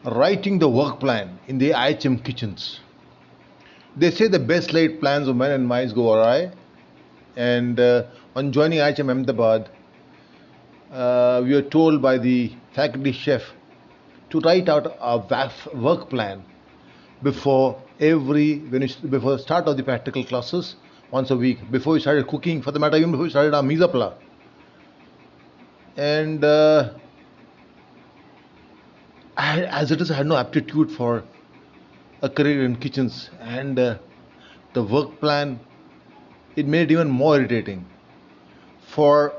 Writing the work plan in the IHM kitchens. They say the best laid plans of men and mice go awry. And on joining IHM Ahmedabad, we were told by the faculty chef to write out a work plan before before the start of the practical classes once a week, before we started cooking, for the matter, even before we started our misapla. And as it is, I had no aptitude for a career in kitchens, and the work plan, it made it even more irritating. For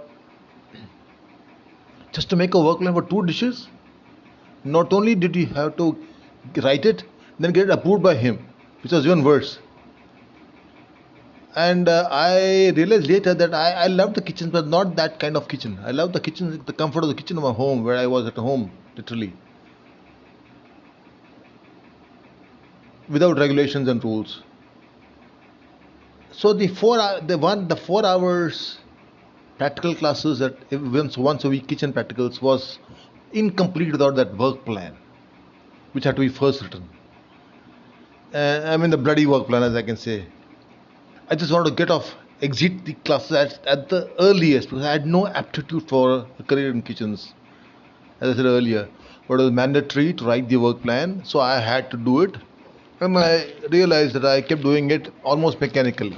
just to make a work plan for two dishes, not only did you have to write it, then get it approved by him, which was even worse. And I realized later that I love the kitchen, but not that kind of kitchen. I love the kitchen, the comfort of the kitchen of my home, where I was at home, literally, without regulations and rules. So the 4 hours practical classes that once a week kitchen practicals was incomplete without that work plan, which had to be first written. I mean the bloody work plan, as I can say. I just wanted to exit the classes at the earliest, because I had no aptitude for a career in kitchens, as I said earlier. But it was mandatory to write the work plan, so I had to do it. And I realized that I kept doing it almost mechanically.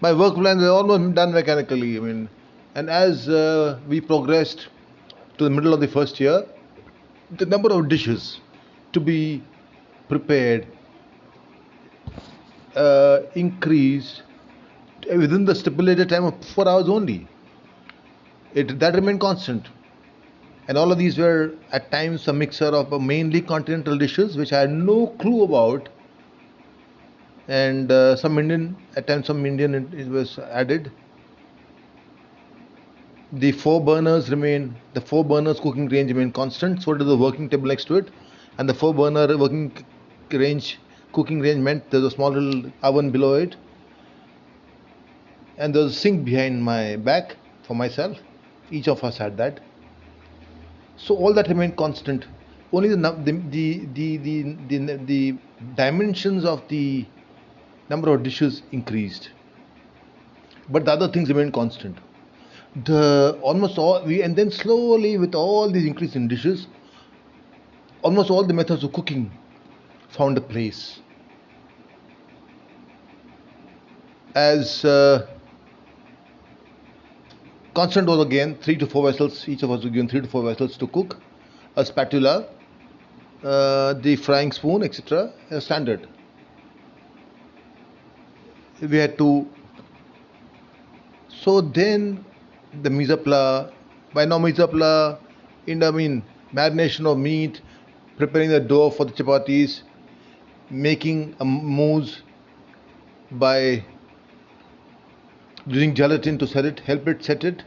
My work plans were almost done mechanically. I mean, and as we progressed to the middle of the first year, the number of dishes to be prepared increased within the stipulated time of 4 hours only. That remained constant. And all of these were at times a mixture of mainly continental dishes, which I had no clue about, and some Indian, at times some Indian it was added. The four burners cooking range remained constant, so did the working table next to it, and the 4 burner cooking range meant there's a small little oven below it, and there's a sink behind my back for myself. Each of us had that. So all that remained constant. Only the dimensions of the number of dishes increased, but the other things remained constant. And then slowly, with all these increase in dishes, almost all the methods of cooking found a place. As constant was again 3 to 4 vessels. Each of us was given 3 to 4 vessels to cook, a spatula, the frying spoon, etc. Standard. We had to. So then the misapla. By now misapla, marination of meat, preparing the dough for the chapatis, making a mousse by using gelatin to help it set it.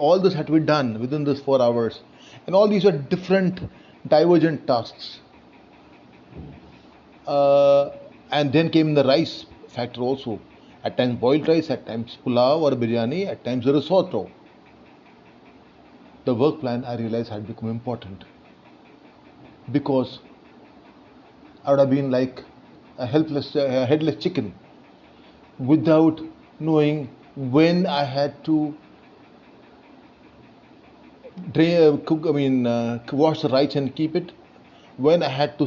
All this had to be done within those 4 hours, and all these were different, divergent tasks. And then came the rice factor also. At times boiled rice, at times pulao or biryani, at times a risotto. The work plan, I realized, had become important, because I would have been like a headless chicken, without knowing when I had to wash the rice and keep it, when I had to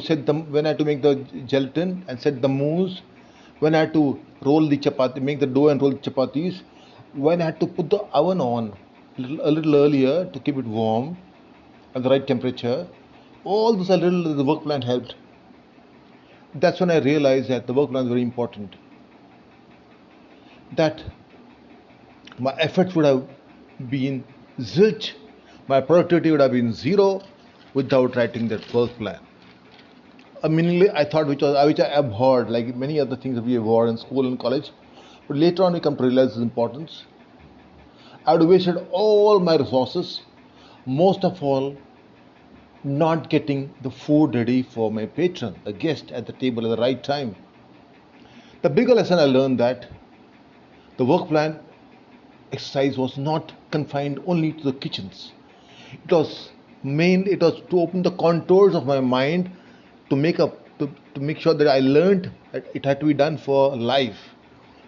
make the gelatin and set the mousse, when I had to roll the chapati, make the dough and roll the chapatis, when I had to put the oven on a little earlier to keep it warm at the right temperature. All this the work plan helped. That's when I realized that the work plan is very important. That my efforts would have been zilch, my productivity would have been zero without writing that work plan. Meaningly, I thought, which I abhorred, like many other things that we abhor in school and college. But later on, we come to realize its importance. I would have wasted all my resources, most of all, not getting the food ready for my patron, the guest, at the table at the right time. The bigger lesson I learned that the work plan exercise was not confined only to the kitchens. It was main it was to open the contours of my mind to to make sure that I learned that it had to be done for life.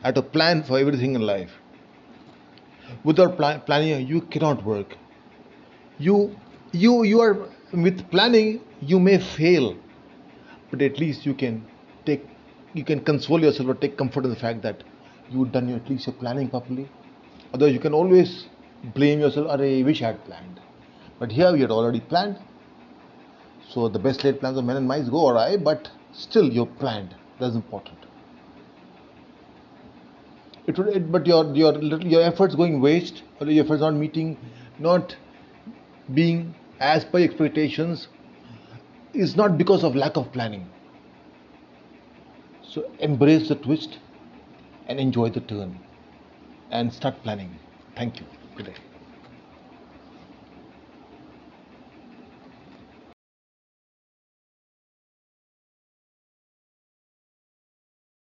I had to plan for everything in life. Without planning, you cannot work. You are with planning. You may fail, but at least take you can console yourself or take comfort in the fact that you've done at least your planning properly. Otherwise, you can always blame yourself. I wish I had planned, but here we had already planned. So the best laid plans of men and mice go awry, but still you're planned. That's important. But your efforts going waste, or your efforts not meeting, not being as per expectations, is not because of lack of planning. So embrace the twist and enjoy the turn, and start planning. Thank you. Good day.